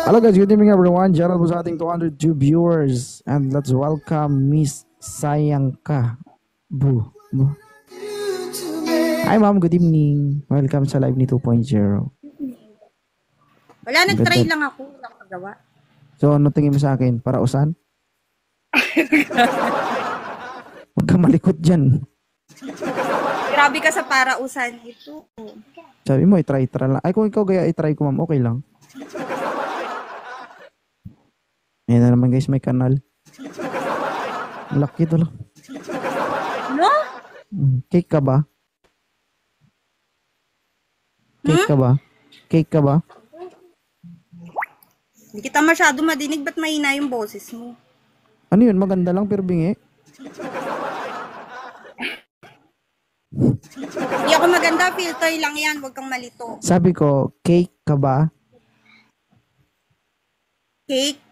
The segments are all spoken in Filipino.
Hello guys, good evening everyone. Gerald po sa ating 202 viewers. And let's welcome Miss Sayang Ka. Hi ma'am, good evening. Welcome sa live ni 2.0. Wala, nag-try lang ako. Wala akong magawa. So ano tingin mo sa akin? Para usan? Huwag ka malikot dyan. Grabe ka sa parausan ito. Sabi mo, i-try lang. Ay, kung ikaw gaya i-try ko ma'am, okay lang. Ayan na naman guys, may kanal. Laki ito lang. No? Cake ka ba? Cake ka ba? Cake ka ba? Hindi kita masyado madinig. Ba't mahina yung boses mo? Ano yun? Maganda lang pero bingi. Hindi ako maganda. Filter lang yan. Huwag kang malito. Sabi ko, cake ka ba? Cake?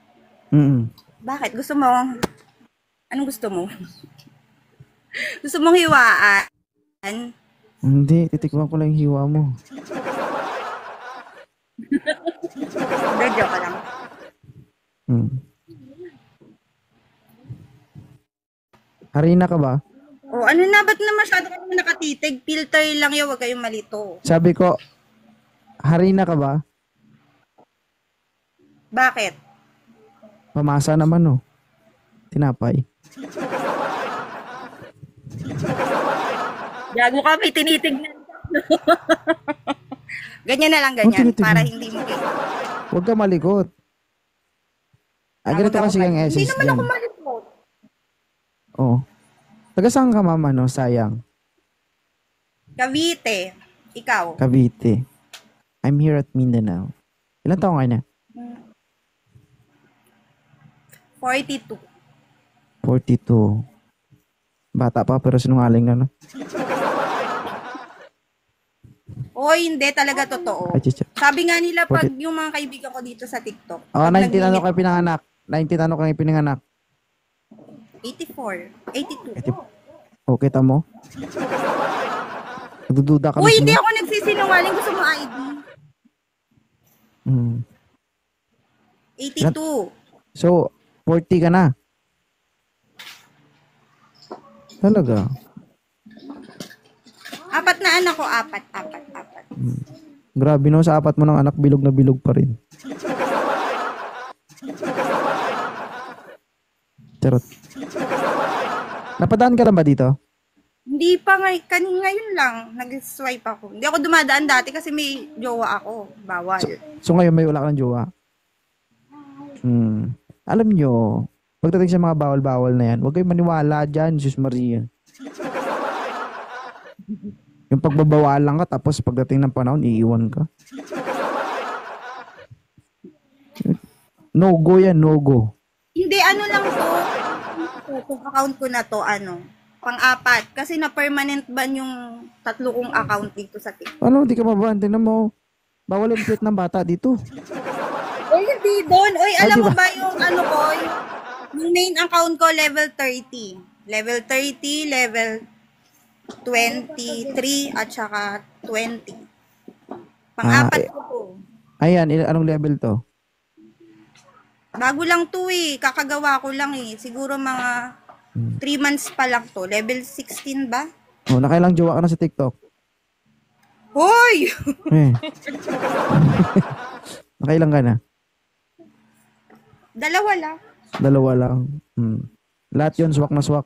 Bakit? Gusto mo? Anong gusto mo? Gusto mong hiwaan? Hindi. Titikman ko lang yung hiwa mo. Hindi, joke lang. Harina ka ba? O, ano na? Ba't na masyado ka naman nakatitig? Filter lang yun. Huwag kayong malito. Sabi ko, harina ka ba? Bakit? Pamasa naman oh. Tinapay. Gago ka, may tinitignan. Ganyan na lang, ganyan. Para hindi mo kita. Huwag ka malikot. Ganito kasi ang Hindi SS naman dyan. ako malikot. Oo. Taga saan ka mama no? Sayang. Cavite. Ikaw? Cavite. I'm here at Mindanao. Ilan taong ka na? 42. 42. Bata pa pero sinungaling ano? Oy, hindi talaga totoo. Ay, chicha. Sabi nga nila pag yung mga kaibigan ko dito sa TikTok. Oh, 19 ano kayo pinanganak? 19 ano kayo pinanganak? 84. 82. Oh, kita mo? Nagdududa ka. Uy, hindi ako nagsisinungaling. Gusto mo ID? 82. So, 40 ka na? Talaga? Apat na anak ko. Apat. Grabe no, sa apat mo ng anak, bilog na bilog pa rin. Charot. Napadaan ka na ba dito? Hindi pa ngayon lang. Nag-swipe ako. Hindi ako dumadaan dati kasi may jowa ako. Bawal. So ngayon may wala ka ng jowa? Alam nyo, pagdating sa mga bawal-bawal na yan, huwag kayong maniwala dyan, Sus Maria. Yung pagbabawalan ka, tapos pagdating ng panahon, iiwan ka. No-go yan, no-go. Hindi, ano lang to. Itong account ko na to, pang-apat. Kasi na-permanent ban yung 3 kong account dito sa TikTok. Ano, hindi ka mabahan. Tignan mo, bawal yung tweet ng bata dito. Oy, hindi doon. Oy, alam diba? mo ba yung yung main account ko, level 30. Level 30, level 23, at saka 20. Pang-apat ko to. Ayan, anong level to? Bago lang to eh. Kakagawa ko lang eh. Siguro mga 3 months pa lang to. Level 16 ba? Oh, nakailang jowa ka na sa TikTok? Hoy! Nakailang ka na? 2 lang. 2 lang. Lahat yun, swak na swak.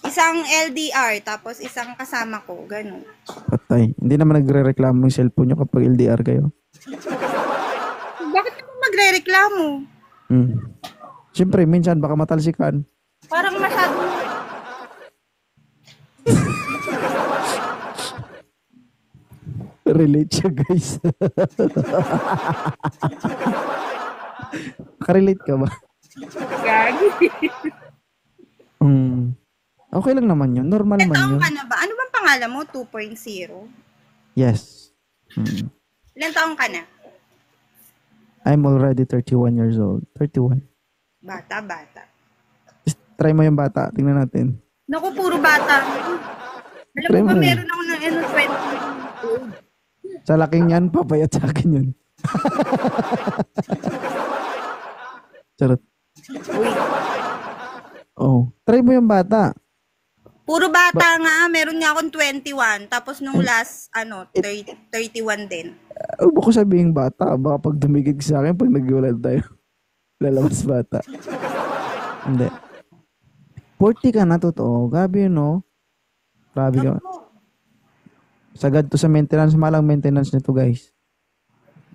Isang LDR, tapos isang kasama ko. Ganun. Patay. Hindi naman nagre-reklamo yung cellphone nyo kapag LDR kayo. Bakit naman magre-reklamo? Siyempre, minsan baka matalsikan. Parang masyado. Relate siya, guys. Nakarelate ka ba? Gagi. Okay lang naman yun. Normal man Ilan taong yun. ka na ba? Ano bang pangalan mo? 2.0? Yes. Ilan taong ka na? I'm already 31 years old. 31. Bata. Try mo yung bata. Tingnan natin. Naku, puro bata. Alam mo ba, meron ako ng 20. Sa laking yan, papayat sa akin yun. Charot. Uy, Oh. Try mo yung bata. puro bata nga. Meron nga akong 21. Tapos nung last, 31 din. Huwag mo ko sabihin bata. Baka pag dumigig sa akin, pag naghiwalay tayo, lalabas bata. Hindi. 40 ka na, totoo. Grabe yun, no? Grabe ka. Sagad to sa maintenance. Malang maintenance nito, guys.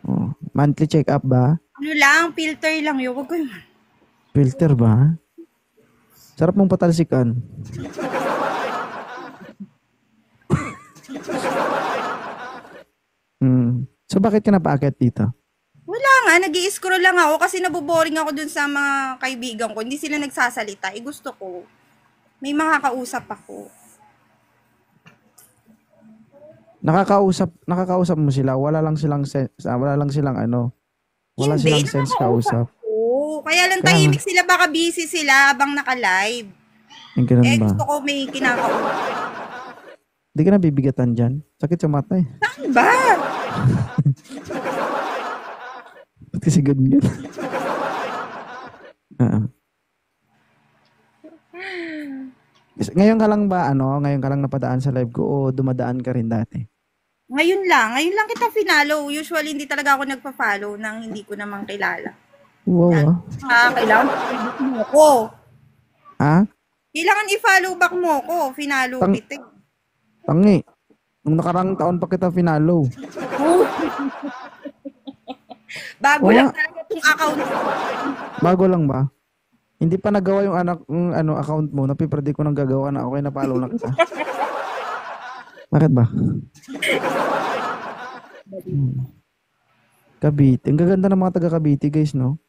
Oh. Monthly check-up ba? Ano lang, filter lang yun. Wag ko yun. Filter ba? Sarap mong patalsikan. So, bakit ka napaakyat dito? Wala nga, nag-i-scroll lang ako kasi naboboring ako dun sa mga kaibigan ko. Hindi sila nagsasalita. Gusto ko. May makakausap ako. Nakakausap mo sila. Wala lang silang wala Hindi, silang sense kausap. Oo, kaya lang Kaya tahimik sila, baka busy sila habang naka-live. Yung ganun ba? Gusto ko may kinakausap. Hindi ka na bibigatan dyan. Sakit sa mata eh. Saan ba? Ba't kasi ganyan? Ngayon ka lang ba, ngayon ka lang napadaan sa live ko o dumadaan ka rin dati? Ngayon lang kita finalo. Usually, hindi talaga ako nagpa-follow nang hindi ko namang kilala. Wow, Kailangan i-follow mo ko. Ha? Kailangan i-follow back mo ko. Finalo kita. Tangi. Nung nakarang taon pa kita finalo. Bago lang talaga itong account ko. Bago lang ba? Hindi pa nagawa yung account mo. Napipredi ko nang gagawa na okay na follow na kita. Bakit ba? Cavite. Ang gaganda ng mga taga Cavite, guys, no?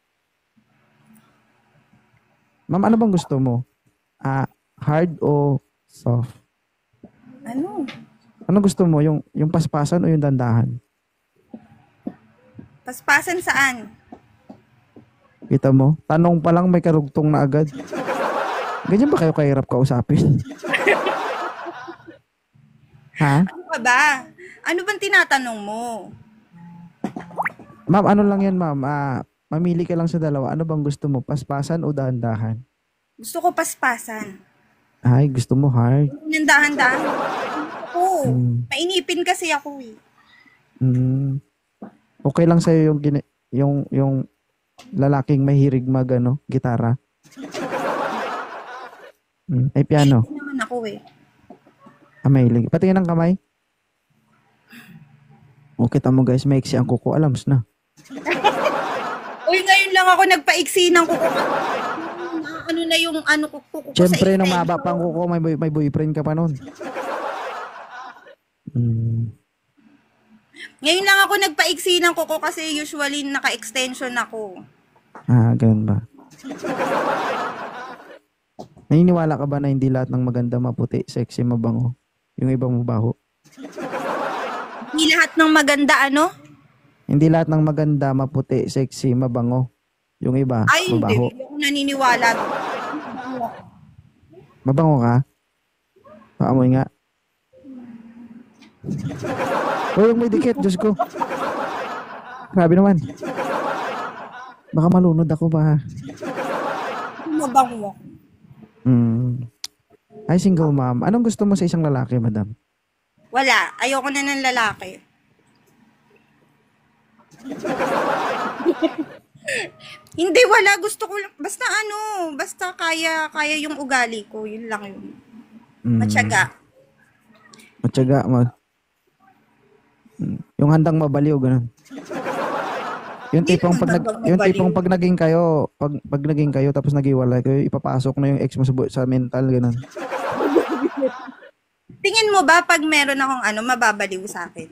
Ma'am, ano bang gusto mo? Hard o soft? Ano? Ano gusto mo? Yung paspasan o yung dandahan? Paspasan saan? Kita mo? Tanong pa lang may karugtong na agad. Ganyan ba kayo kahirap kausapin? Ha? Ano ka ba? Ano bang tinatanong mo? Ma'am, ano lang yan, ma'am? Mamili ka lang sa dalawa. Ano bang gusto mo? Paspasan o dahan-dahan? Gusto ko paspasan. Ay, gusto mo hard. Nang dahan-dahan. Oo. Mainipin kasi ako eh. Okay lang sa'yo yung lalaking mahirig gitara? Ay, piano. Hindi naman ako eh. Mahilig. Patingin ng kamay. O, kita mo guys, maiksi ang kuko. Alams na. Uy, ngayon lang ako nagpaiksi ng kuko. Ano na yung kuko ko Siyempre, sa nung extension. maba pang kuko, may boyfriend ka pa nun. Ngayon lang ako nagpaiksi ng kuko kasi usually naka-extension ako. Ganun ba? Naniniwala ka ba na hindi lahat ng maganda maputi, sexy, mabango? Yung ibang mabaho? Hindi lahat ng maganda Hindi lahat ng maganda maputi, sexy, mabango. Yung iba, Ay, hindi. mabaho. Hindi ako naniniwala. Mabango ka? Paamoy nga. Huwag may dikit, Diyos ko. Grabe naman. Baka malunod ako ba? Mabango ako. Ay, single mom. Anong gusto mo sa isang lalaki, madam? Wala. Ayoko na ng lalaki. Hindi, wala. Gusto ko lang. Basta kaya yung ugali ko. Yun lang yun. Matyaga. Matyaga. Yung handang mabaliw, ganun. Yung tipong pag naging kayo, pag naging kayo tapos naghiwalay kayo, ipapasok na yung ex mo sa mental, ganun. Tingin mo ba pag meron akong mababaliw sa akin?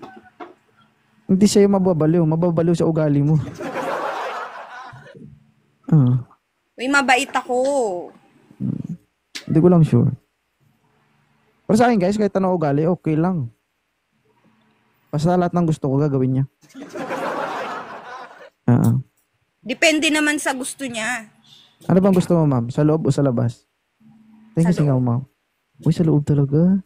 Hindi sa'yo mababaliw sa ugali mo. Uy, mabait ako. Hindi ko lang sure. Pero sa akin guys, kahit anong ugali, okay lang. Basta lahat ng gusto ko gagawin niya. Depende naman sa gusto niya. Ano bang gusto mo, ma'am? Sa loob o sa labas? Thank you, singaw, ma'am. Uy, sa loob talaga.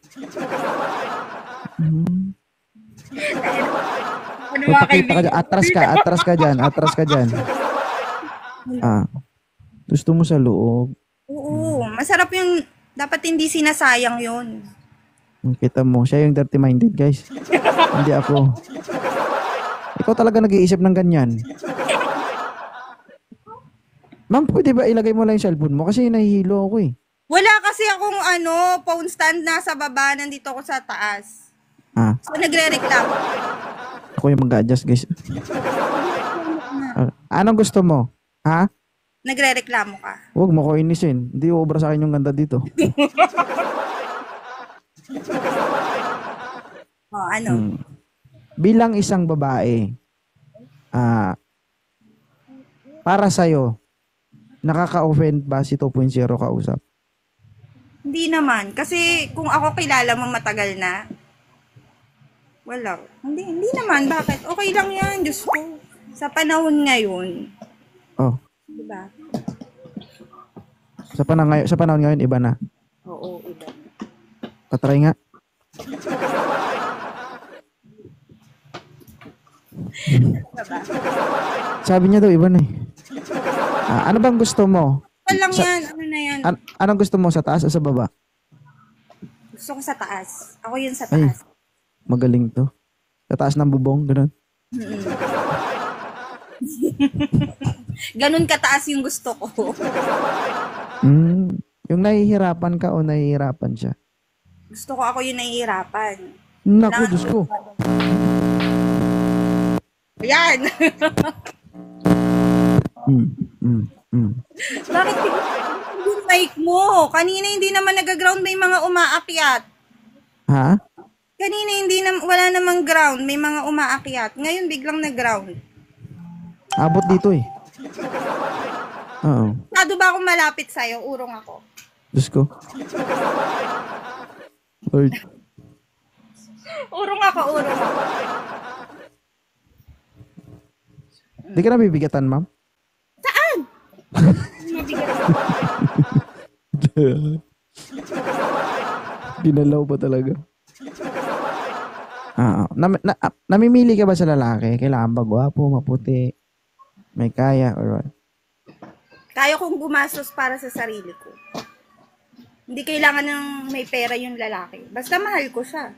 Ano mga Magpakita ka dyan. Atras ka dyan. Gusto mo sa loob. Oo, masarap yung, dapat hindi sinasayang yun. Kita mo, siya yung dirty-minded, guys. Hindi ako. Ikaw talaga nag-iisip ng ganyan. Ma'am, pwede ba ilagay mo lang yung cellphone mo? Kasi nahihilo ako eh. Wala kasi akong phone stand nasa baba, nandito ako sa taas. So nagre-reklamo. Ako yung mag-adjust, guys. Anong gusto mo? Ha? Nagre-reklamo ka. Huwag mo ko inisin. Hindi obra sa akin yung ganda dito. Ano? Bilang isang babae, para sa'yo, nakaka-offend ba si 2.0 kausap? Hindi naman. Kasi kung ako kilala mo matagal na, wala. Hindi naman. Bakit? Okay lang yan. Diyos ko. Sa panahon ngayon. Oh. Diba? Sa panahon ngayon, iba na. Oo, iba. Patry nga. Diba? Sabi niya daw, iba na eh. Ano bang gusto mo? Lang yan. Ano na yan? Anong gusto mo? Sa taas o sa baba? Gusto ko sa taas. Ako yun sa taas. Ay, magaling to. Sa taas ng bubong, gano'n. Ganun kataas yung gusto ko. Yung nahihirapan ka o nahihirapan siya? Gusto ko ako yung nahihirapan. Naku, Diyos ko. Ayan! Bakit yung mic mo? Kanina hindi naman nag-ground, may mga umaakyat. Ha? Kanina wala namang ground, may mga umaakyat. Ngayon biglang nag-ground. Abot dito eh. Oo. Sado ba akong malapit sa'yo? Urong ako. Diyos ko. Lord. Urong ako. Di ka nabibigatan, ma'am? Saan? Mabigatan. Ginalaw pa talaga. Namimili ka ba sa lalaki? Kailangan ba gwapo, maputi, may kaya, or what? Kaya kong gumastos para sa sarili ko. Hindi kailangan ng may pera yung lalaki. Basta mahal ko siya.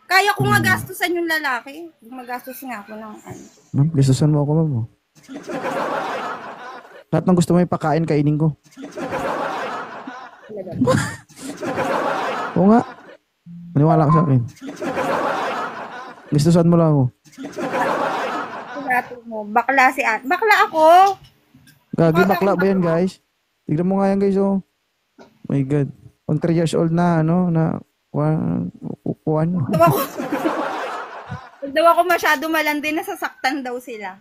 Kaya ko nga gastusan yung lalaki. Magastos nga ako ng ano. Ma'am, gastusan mo ako, ma'am. Lahat ng gusto mo ipakain, kainin ko. Oo nga. Maniwala ka sa akin. Gastusan mo lang ako. Bakla si At. Bakla ako. Gagi, bakla ba yan, guys? Tignan mo nga yan, guys, oh. My God. Pag 3 years old na, upuan. Pag daw ako masyado malandi, nasasaktan daw sila.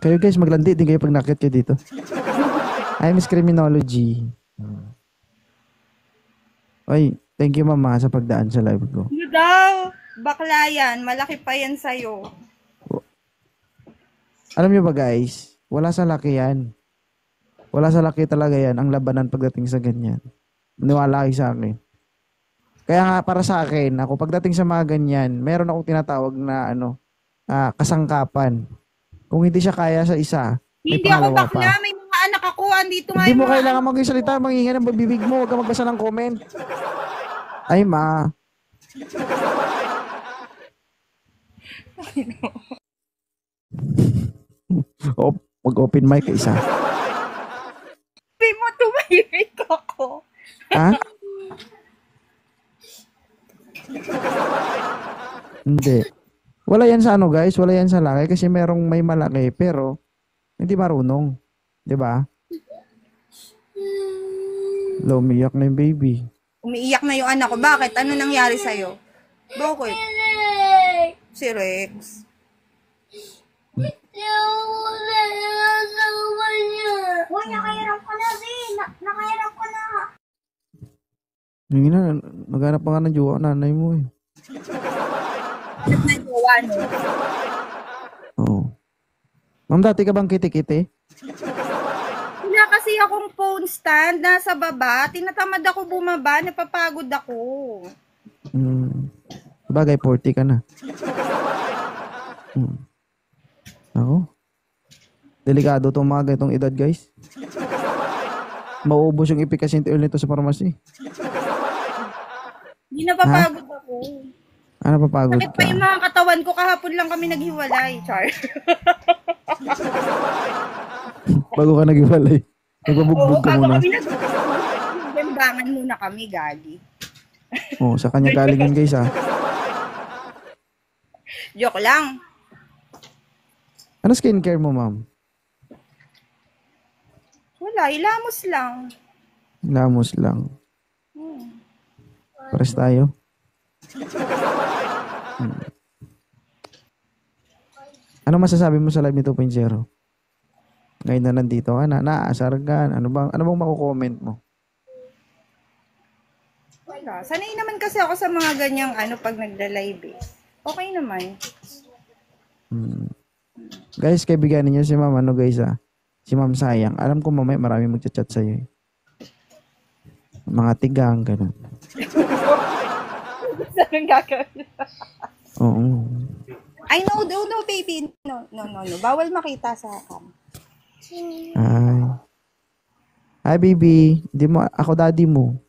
Kayo, guys, maglandi din kayo pag nakit kayo dito. I miss criminology. Ay, thank you, mama, sa pagdaan sa live ko. Ano daw? Bakla yan. Malaki pa yan sa'yo. Alam niyo ba, guys? Wala sa laki yan. Wala sa laki talaga yan ang labanan pagdating sa ganyan. Maniwala kayo sa akin. Kaya nga, para sa akin, ako pagdating sa mga ganyan, meron akong tinatawag na kasangkapan. Kung hindi siya kaya sa isa, may hindi ako pangalawa bakla. pa. May mga anak ako. Andito nga Hindi yung mo mga kailangan mag-salita, manghinga ng bibig mo. Huwag ka magbasa ng comment. Ay, ma. Mag-open mic isa. Sabi mo, tumahimik ako. Ha? Hindi. Wala yan sa ano, guys. Wala yan sa laki kasi may malaki pero hindi marunong. 'Di ba? Umiyak na yung baby. Umiiyak na yung anak ko. Bakit? Ano nangyari sa'yo? Bakit? Si Rex. Uy, nakahiram ko na, Zin. Nakahiram ko na. Hindi na, naghanap pa nga ng jowa nanay mo eh. Na jowa, no? Oo. Ma'am, dati ka bang kiti-kiti? Wala kasi akong phone stand. Nasa baba. Tinatamad ako bumaba. Napapagod ako. Bagay, 40 ka na. Hmm. Ako. Delikado itong mga ganitong edad, guys. Mauubos yung efficacy oil nito sa pharmacy. Hindi napapagod ako. Ano, papagod Sakit pa ka? yung mga katawan ko. Kahapon lang kami naghiwalay, Char. Bago ka nag-iwalay. Nagpabugbog ka bago muna. kami Gembangan muna kami, gagi. Oh, sa kanya galing yun, guys, ah. Joke lang. Ano skincare mo, ma'am? Wala, ilamos lang. Lamos lang. Pares tayo. Ano masasabi mo sa Live ni 2.0? Ngayon na nandito ka na, naaasar ka. Ano bang makukomment mo? Wala. Sanay naman kasi ako sa mga ganyang pag nagla-live eh. Okay naman. Guys, kaibigan niyo si ma'am, guys, ah. Si ma'am Sayang. Alam ko mamaya marami magchat-chat sa'yo, eh. Mga tigang, ganun. Saan gagawin? Oo. Ay, no, baby. No. Bawal makita sa cam. Ay. Hi, baby. Di mo, ako daddy mo.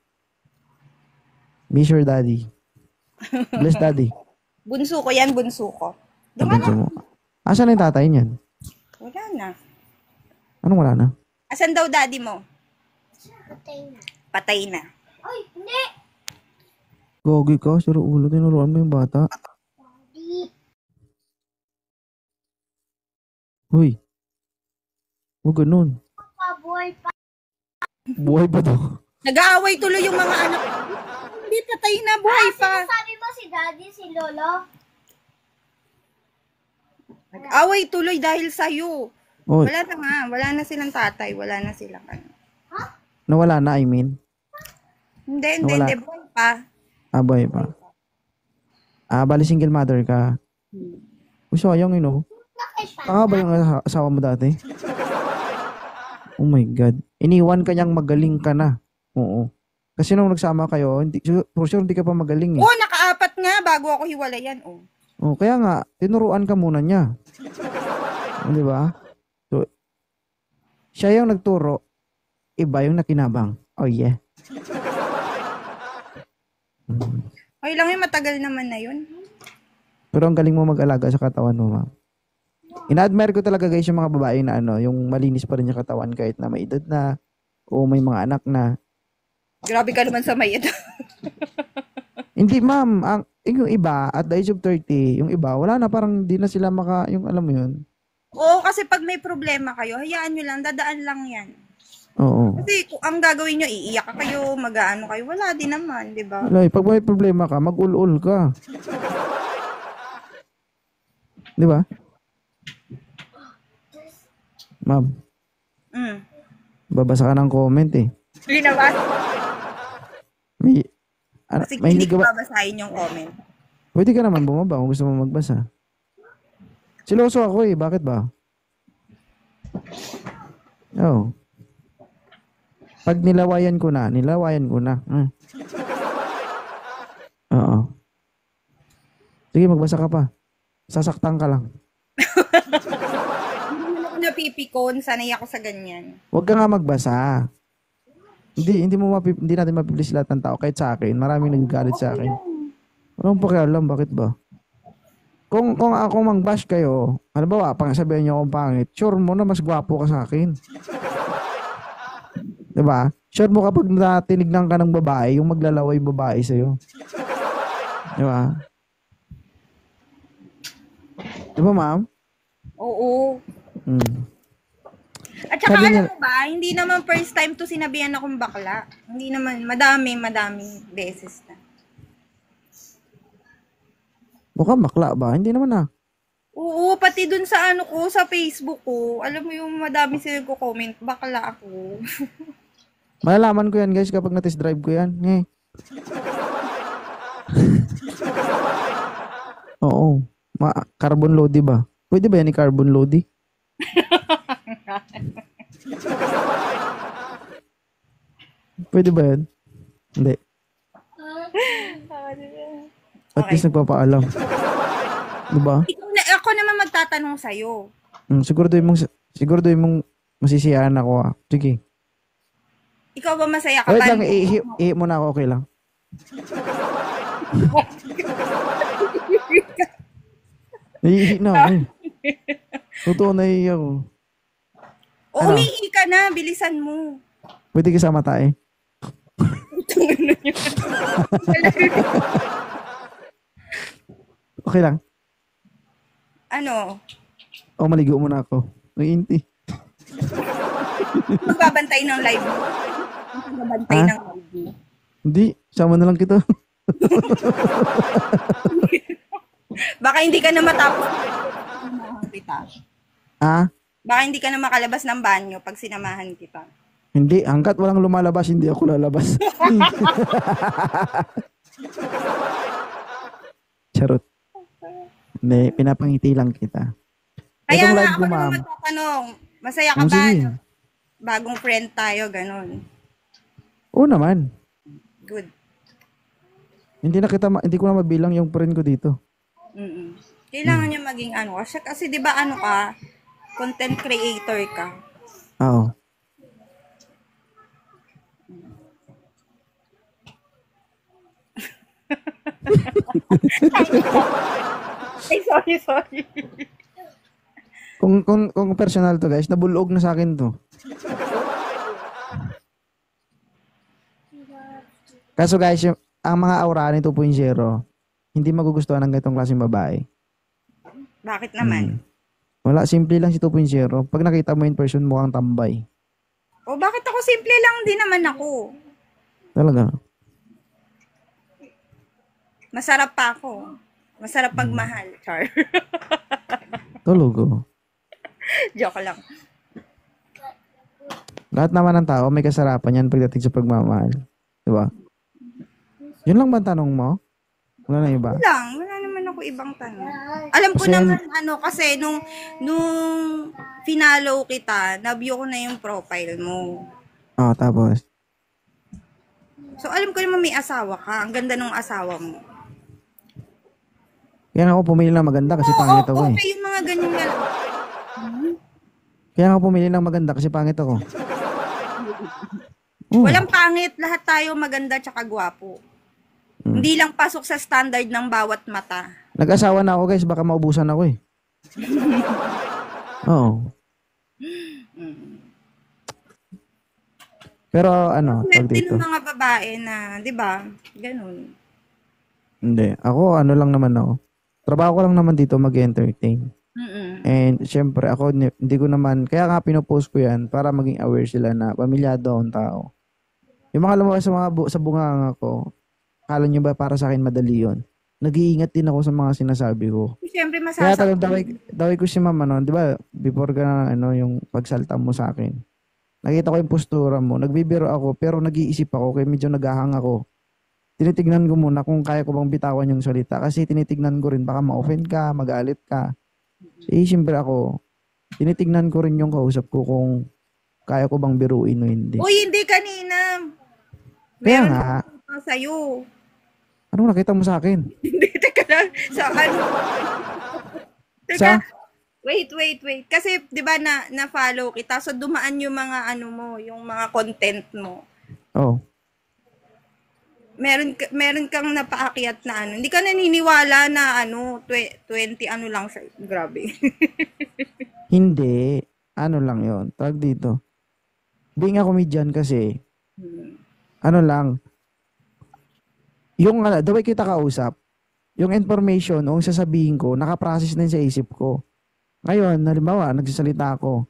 Miss your daddy. Bless daddy. Bunso ko yan, bunso ko. Bunso mo. Asan na yung tatay niyan? Wala na. Anong wala na? Asan daw daddy mo? Patay na. Ay, hindi! Gogi ka, siro ulo. Tinuruan mo yung bata. Uy. Huwag ganun. Pabuhay pa. Buhay pa to. Nag-aaway tuloy yung mga anak. Hindi, patay na, buhay pa. Sabi mo si daddy, si lolo? Nag-aaway tuloy dahil sa'yo. Oy, Wala na nga. Wala na silang tatay. Wala na silang nawala na, I mean. Hindi, Wala. buhay pa. Buhay pa. Bali single mother ka. Uy, sayang, Tanga ba yung asawa mo dati? Oh my God. Iniwan ka niyang magaling ka na. Oo. Kasi nung nagsama kayo, for sure hindi ka pa magaling, eh. Oo, nakaapat nga bago ako hiwalayan. Oh, kaya nga, tinuruan ka muna niya. Di ba? So, siya yung nagturo, iba yung nakinabang. Oh, yeah. Okay lang yun, matagal naman na yun. Pero ang galing mo mag-alaga sa katawan mo, ma'am. Ina-admire ko talaga, guys, yung mga babae na yung malinis pa rin yung katawan kahit na may edad na o may mga anak na. Grabe ka naman sa may edad. Hindi, ma'am. Yung iba, at the age of 30, yung iba, wala na, parang di na sila yung alam mo yun. Oo, kasi pag may problema kayo, hayaan nyo lang, dadaan lang yan. Oo. Kasi kung ang gagawin nyo, iiyak kayo, mag-aano kayo, wala din naman, di ba? Alay, pag may problema ka, mag-ul-ul ka. Di ba? Ma'am, babasa ka ng comment, eh. Hindi naman. Kasi May hindi hilig ko ka ba? babasahin yung comment. Pwede ka naman bumaba kung gusto mo magbasa. Siloso ako, eh. Bakit ba? Oo. Pag nilawayan ko na. Oo. Sige, magbasa ka pa. Sasaktan ka lang. Hindi naman ako napipikon, sanay ako sa ganyan. Huwag ka nga magbasa. Hindi natin mapipilis lahat ng tao. Kahit sa akin, maraming nagagalit sa akin. Walang pakialam, bakit ba? Kung ako mang-bash kayo, halimbawa, sabihin niyo akong pangit, sure mo na mas gwapo ka sa akin. Diba? Sure mo kapag natinignan ka ng babae, yung maglalaway babae sa'yo. Diba? Diba, ma'am? Oo. At saka Sabi alam mo ba, hindi naman first time to sinabihan akong bakla. Hindi naman, madaming beses na. Mukhang bakla ba? Hindi naman, ah. Oo, pati dun sa sa Facebook ko, alam mo yung madami sila ko-comment, bakla ako. Malalaman ko yan, guys, kapag na-test drive ko yan. Oo. Carbon Lodi ba? Pwede ba yan ni Carbon Lodi? Pwede ba yan? Hindi. At least nagpapaalam. Diba? Ako naman magtatanong sa'yo. Siguraduhin mong masisiyahan ako ah. Sige. Ikaw ba masaya ka Wait ba? lang, ihi mo na ako, okay lang. Naiihi na ako. Totoo, naiihi ako. O umihi ka na, bilisan mo. Pwede kasama tayo. Okay lang. Ano? O, maligo muna ako. Naiinti. Magbabantay ng live mo. Magbabantay Ah? ng live mo. Hindi, sama na lang kita. Baka hindi ka na matapos. Sinamahan kita. Ah? Baka hindi ka na makalabas ng banyo pag sinamahan kita. Hindi, hanggat walang lumalabas, hindi ako lalabas. Charot. Hindi, pinapangiti lang kita. Kaya Itong nga live ako ko, naman ma'am. magtatanong, masaya ka Ang ba? sige. Bagong friend tayo, ganun. Oo naman. Good. Hindi ko na mabilang yung friend ko dito. Mm-mm. Kailangan niya maging ano. Kasi di ba ano ka, content creator ka. Oo. Ay, sorry. Kung personal to guys, nabulog na sa akin to. Kaso guys, ang mga aura ni 2.0, hindi magugustuhan ng ganitong klaseng babae. Bakit naman? Wala, simple lang si 2.0. Pag nakita mo in person, mukhang tambay. O bakit ako simple lang din naman ako? Talaga. Masarap pa ako. Masarap pagmahal, Char. Tulugo. Joke lang. Lahat naman ng tao may kasarapan yan pagdating sa pagmamahal. Diba? Yun lang ba ang tanong mo? Wala na iba? Wala naman ako ibang tanong. Alam ko Kasi- naman kasi nung finalo kita, na-view ko na yung profile mo. Oo, tapos. So alam ko naman may asawa ka. Ang ganda ng asawa mo. Kaya nga ako pumili ng maganda kasi pangit ako eh. Okay yung mga ganyan lalaki. Kaya nga ako pumili ng maganda kasi pangit ako. Walang pangit. Lahat tayo maganda tsaka gwapo. Hindi lang pasok sa standard ng bawat mata. Nag-asawa na ako guys, baka maubusan ako eh. Oo. Pero ano, tawag Swerte dito. ng mga babae na, di ba? Ganun. Hindi. Ako, ano lang naman ako. Trabaho ko lang naman dito mag-entertain. Mm-mm. And syempre ako, hindi ko naman, kaya nga pinopost ko yan para maging aware sila na pamilyado akong tao. Yung mga lumabas sa bunganga ko, akala nyo ba para sa akin madali yun? Nag-iingat din ako sa mga sinasabi ko. Siyempre Kaya masasaktan. daway ko si mama no, di ba, before ka na, yung pagsalta mo sa akin. Nakita ko yung postura mo, nagbibiro ako, pero nag-iisip ako, kaya medyo naghahang ako. Tinitignan ko muna kung kaya ko bang bitawan yung salita, kasi tinitignan ko rin, baka ma-offend ka, magalit ka. Siyempre ako, tinitignan ko rin yung kausap ko kung kaya ko bang biruin o hindi. Uy, hindi kanina. Kaya Meron nga, pa sa'yo. anong nakita mo sa akin? Hindi, teka lang. Sa ano? Sa? Teka. Wait. Kasi, di ba, na-follow kita. So, dumaan yung mga ano mo, yung mga content mo. Oh. Meron kang napaakyat na ano. Hindi ka naniniwala na ano, 20 ano lang siya. Grabe. Hindi. Ano lang yon, tawag dito. Being a comedian kasi, ano lang, yung the way kita kausap, yung information o yung sasabihin ko, nakaprocess din sa isip ko. Ngayon, halimbawa, nagsasalita ako.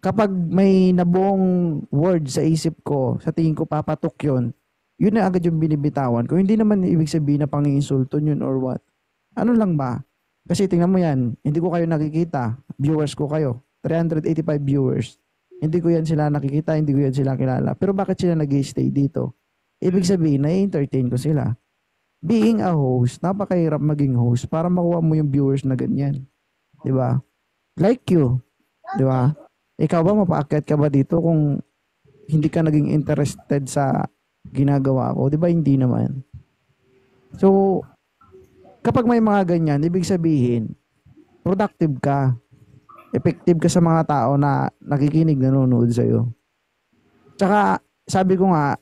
Kapag may nabuong word sa isip ko, sa tingin ko papatok yun, yun na agad yung binibitawan ko. Hindi naman ibig sabihin na pang-iinsulto yun or what. Ano lang ba? Kasi tingnan mo yan, hindi ko kayo nakikita. Viewers ko kayo. 385 viewers. Hindi ko yan sila nakikita, hindi ko yan sila kilala. Pero bakit sila nag-stay dito? Ibig sabihin, na-entertain ko sila. Being a host, napakahirap maging host para makuha mo yung viewers na ganyan. Di ba? Like you. Di ba? Ikaw ba, mapaakyat ka ba dito kung hindi ka naging interested sa ginagawa ko? Di ba? Hindi naman. So, kapag may mga ganyan, ibig sabihin, productive ka. Effective ka sa mga tao na nakikinig, nanonood sa'yo. Tsaka, sabi ko nga,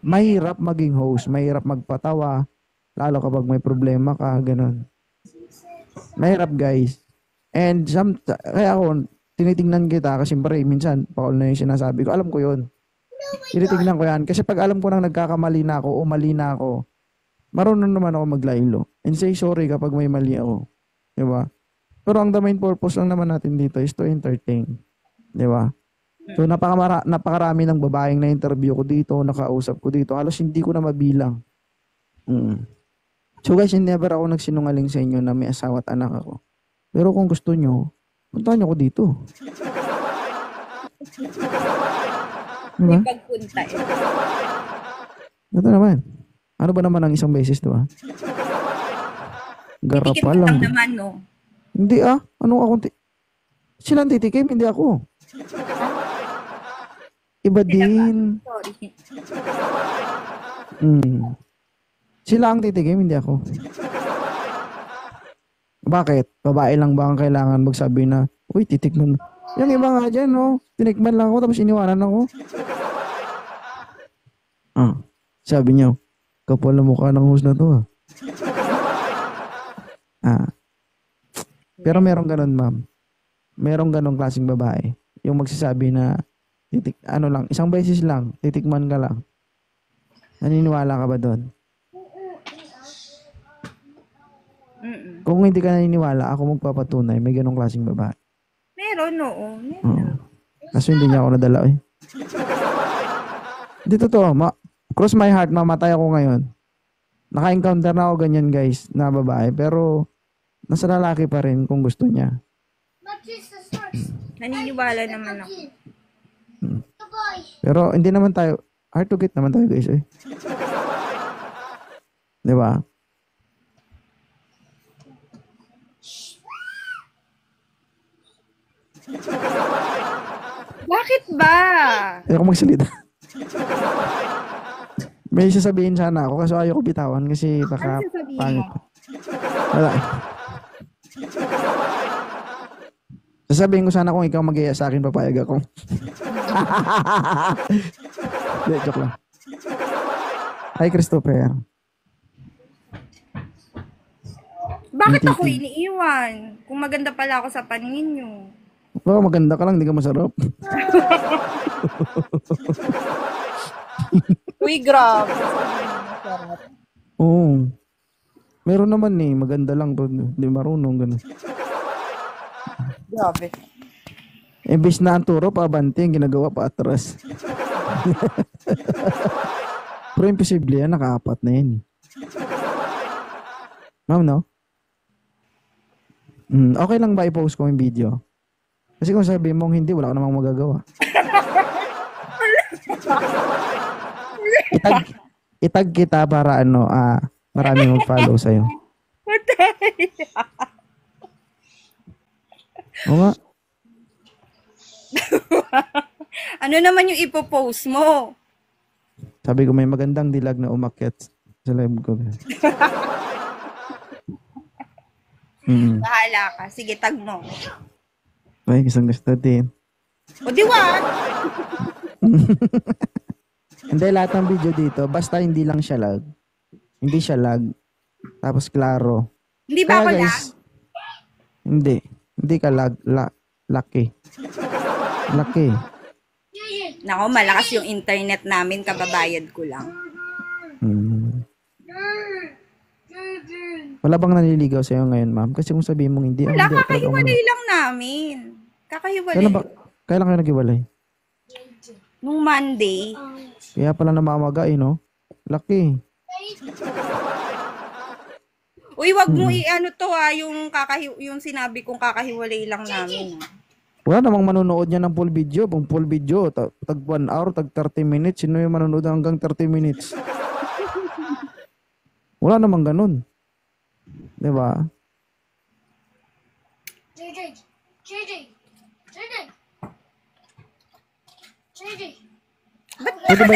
mahirap maging host, mahirap magpatawa, lalo kapag may problema ka, ganun. Mahirap, guys. And kaya ako, tinitingnan kita kasi siyempre, minsan, Paul na yung sinasabi ko, alam ko yun. Tinitingnan ko yan. Kasi pag alam ko nang nagkakamali na ako o mali na ako, marunong naman ako maglailo. And say sorry kapag may mali ako. Diba? Pero ang the main purpose lang naman natin dito is to entertain. Diba? So, napakarami ng babaeng na interview ko dito, nakausap ko dito. Halos hindi ko na mabilang. So guys, never ako nagsinungaling sa inyo na may asawa at anak ako. Pero kung gusto nyo, puntahan nyo ko dito. Diba? May pagpunta eh. Ito naman. Ano ba naman ang isang beses, diba? Tikim Garapal ka lang lang. naman, no? Hindi Ano ako? Sila ang titikim, hindi ako. Iba din. Sorry. Sila ang titikim, hindi ako. Bakit? Babae lang ba ang kailangan magsabi na, uy, titikman. Yung iba nga dyan, no? Tinikman lang ako, tapos iniwanan ako. Sabi niyo, kapal na mukha ng host na to, Pero merong ganun, ma'am. Merong ganung klaseng babae. Yung magsasabi na, isang beses lang, titikman ka lang. Naniniwala ka ba doon? Kung hindi ka naniniwala, ako magpapatunay, may ganung klaseng babae. Meron, oo. Kaso hindi niya ako nadala, eh. Dito to, cross my heart, mamatay ako ngayon. Naka-encounter na ako ganyan, guys, na babae. Pero, nasa lalaki pa rin kung gusto niya. Naniniwala naman ako. Pero, hindi naman tayo, hard to get naman tayo, guys, eh. Di ba? Bakit ba? Ayoko magsalita. May sasabihin sana ako kasi ayoko bitawan kasi baka Ano sasabihin pangit. mo? Wala. Sasabihin ko sana kung ikaw mag-iya sa akin, papayag ako. Hindi, joke lang. Hi, Christopher. Bakit ako iniiwan? Kung maganda pala ako sa paningin nyo. Oh, maganda ka lang, hindi ka masarap. Uy, grabe. Oo. Meron naman eh, maganda lang to. Hindi marunong, gano'n. Grabe. Imbis na ang turo, paabante, ang ginagawa pa atras. Pero imposible yan, nakaapat na yan. Ma'am, no? Okay lang ba i-post ko yung video? Kasi kung sabihin mong hindi, wala ka namang magagawa. Itag kita para marami mag-follow sa'yo. Oo nga. Ano naman yung ipopost mo? Sabi ko may magandang dilag na umakyat sa live ko. Bahala ka. Sige, tag mo. Ay, isang gusto din. O di wag. Hindi, lahat ng video dito, basta hindi lang siya lag. Hindi siya lag. Tapos klaro. Hindi ba ako Kaya, lang? Hindi. Hindi ka lag. Lucky. Lucky. Nako, malakas yung internet namin, kababayad ko lang. Wala bang nanliligaw sa'yo ngayon, ma'am? Kasi kung sabihin mong hindi, Wala, hindi, kakahiwalay lang namin. Kakahiwalay. Kailan kayo naghiwalay? Nung Monday. Kaya pala namamaga no? Lucky. Uy, wag mo i-ano to yung sinabi kong kakahiwalay lang namin. Wala namang manonood niya ng full video. Pag full video, tag 1 hour, tag 30 minutes. Sino yung manonood hanggang 30 minutes? Wala namang ganun. Diba? Pwede ba?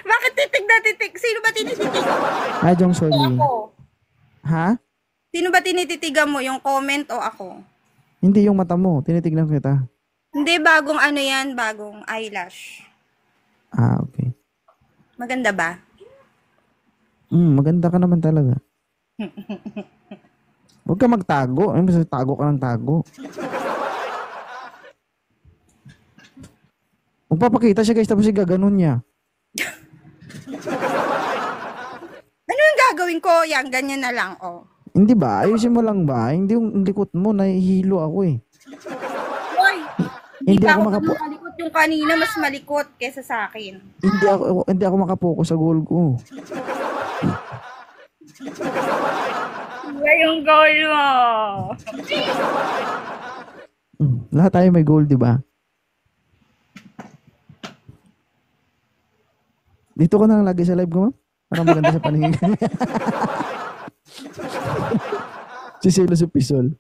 Bakit titig na titig? Sino ba tinititig? Jong Soli. Ako. Ha? Sino ba tinititigan mo? Yung comment o ako? Hindi yung mata mo. Tinitignan kita. Hindi, bagong ano yan, bagong eyelash. Ah, okay. Maganda ba? Maganda ka naman talaga. Huwag ka magtago. Ay, basta tago ka ng tago. Magpapakita siya guys, tapos gaganon niya. Ano yung gagawin ko? Yan, ganyan na lang, oh. Hindi ba? Ayusin mo lang ba? Hindi yung likot mo, nahihilo ako eh. Hoy! Hindi pa ako malikot yung kanina, mas malikot kesa sa akin. Hindi ako makapokus sa goal ko. Iba yung goal mo. Lahat tayo may goal, di ba? Dito ka na lang lagi sa live ko, ma'am. Para maganda sa paningin. Si Selo si Pisol.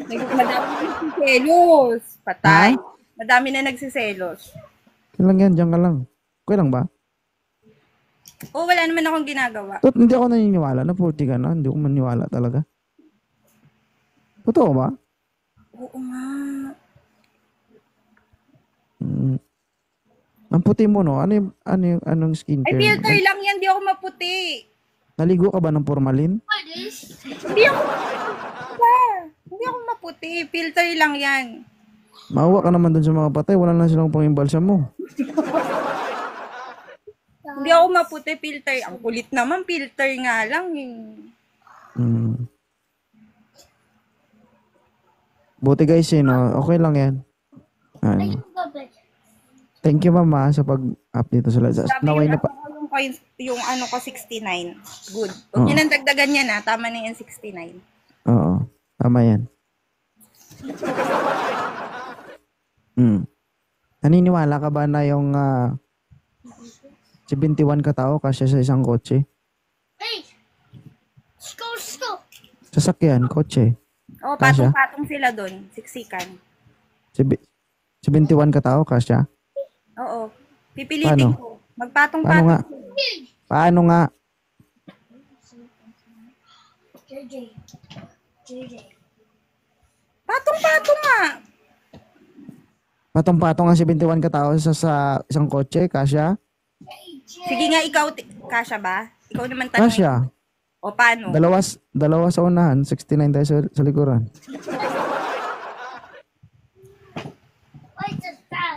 Madami na nagsiselos. Patay. Madami na nagsiselos. Kaya lang yan, dyan ka lang. Okay lang ba? Oh, wala naman akong ginagawa. Hindi ako naniniwala na 40 ka na. Hindi ko maniwala talaga. Totoo ba? Oo nga. Ang puti mo, no? Anong skincare? Ay, filter lang yan. Di ako maputi. Naligo ka ba ng formalin? Hindi ako Hindi ako maputi. Filter lang yan. Maawa ka naman dun sa mga patay. Wala na silang pangimbalsa mo. Hindi ako maputi. Filter. Ang kulit naman. Filter nga lang. Buti guys, no? Okay lang yan. Thank you, mama, sa pag-up dito sa live. Naway na pa. Yung ano ko, 69. Good. Huwag nyo nang dagdagan yan, ha? Tama na yan, 69. Oo. Tama yan. Naniniwala ka ba na yung 71 katao kasi sa isang kotse? Hey! Go! Sasakyan, kotse. Oh, patong-patong sila doon. Siksikan. 71 katao kasya? Oo. Pipilitin ko. Magpatong-patong. Paano nga? Paano nga? JJ. Patong-patong nga. Patong-patong ang 71 katao sa isang kotse, kasya? Sige nga, ikaw. Kasya ba? Ikaw naman tanongin. Kasya. O, paano? Dalawa sa unahan, 69 tayo sa likuran.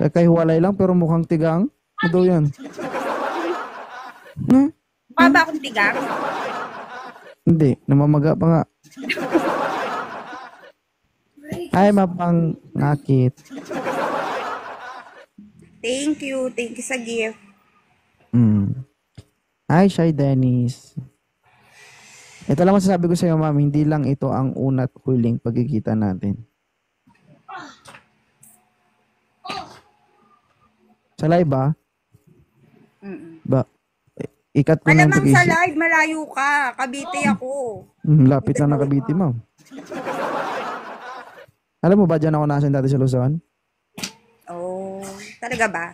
Kay hiwalay lang pero mukhang tigang. Ano daw yan? Mukha ba akong tigang? Hindi, namamaga pa nga. Ay, mapang ngakit. Thank you. Thank you sa gift. Hi, Shy Dennis. Ito lang masasabi ko sa iyo, ma'am, hindi lang ito ang una't huling pagkikita natin. Sa live ba? Ikat ko na Alamang sa live, malayo ka. Cavite ako. Lapit lang na Cavite, ma'am. Alam mo ba dyan ako nasan dati sa Luzon? Oh, talaga ba?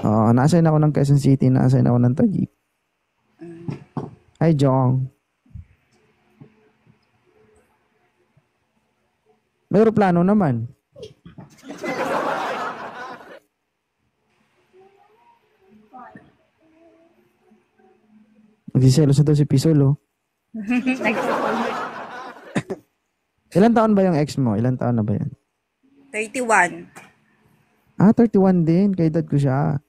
Oo, nasan ako ng Quezon City, nasan ako ng Taguig. Hi, Jong. May aeroplano naman. Nagsiselos na daw si Pisol, oh. Ilan taon ba yung ex mo? Ilan taon na ba yan? 31. 31 din. Kaya edad ko siya.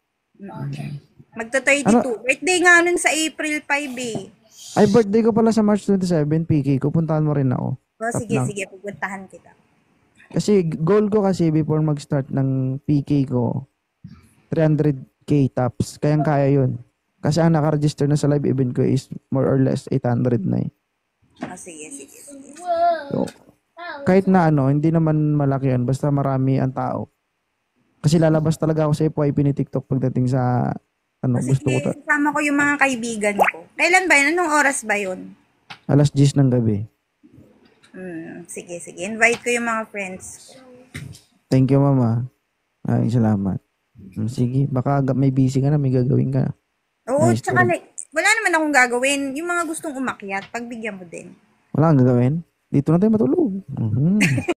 Magta-32. Ano? Birthday nga nun sa April 5 eh. Ay, birthday ko pala sa March 27, PK ko. Puntahan mo rin ako. Oh, sige, pupuntahan kita. Kasi goal ko kasi before mag-start ng PK ko, 300k tops. Kayang-kaya yun. Kasi ang naka-register na sa live event ko is more or less 800 na eh. Oh, sige. So, kahit na hindi naman malaki yun. Basta marami ang tao. Kasi lalabas talaga ako sa FYP ni TikTok pagdating sa gusto ko. Sasama ko yung mga kaibigan ko. Kailan ba yun? Anong oras ba yun? Alas 10 ng gabi. Sige. Invite ko yung mga friends. Thank you, mama. Ay, salamat. Sige, baka may busy ka na, may gagawin ka na. Oo, Nice tsaka wala naman akong gagawin. Yung mga gustong umakyat, pagbigyan mo din. Wala kang gagawin? Dito na tayo matulog. Mhm.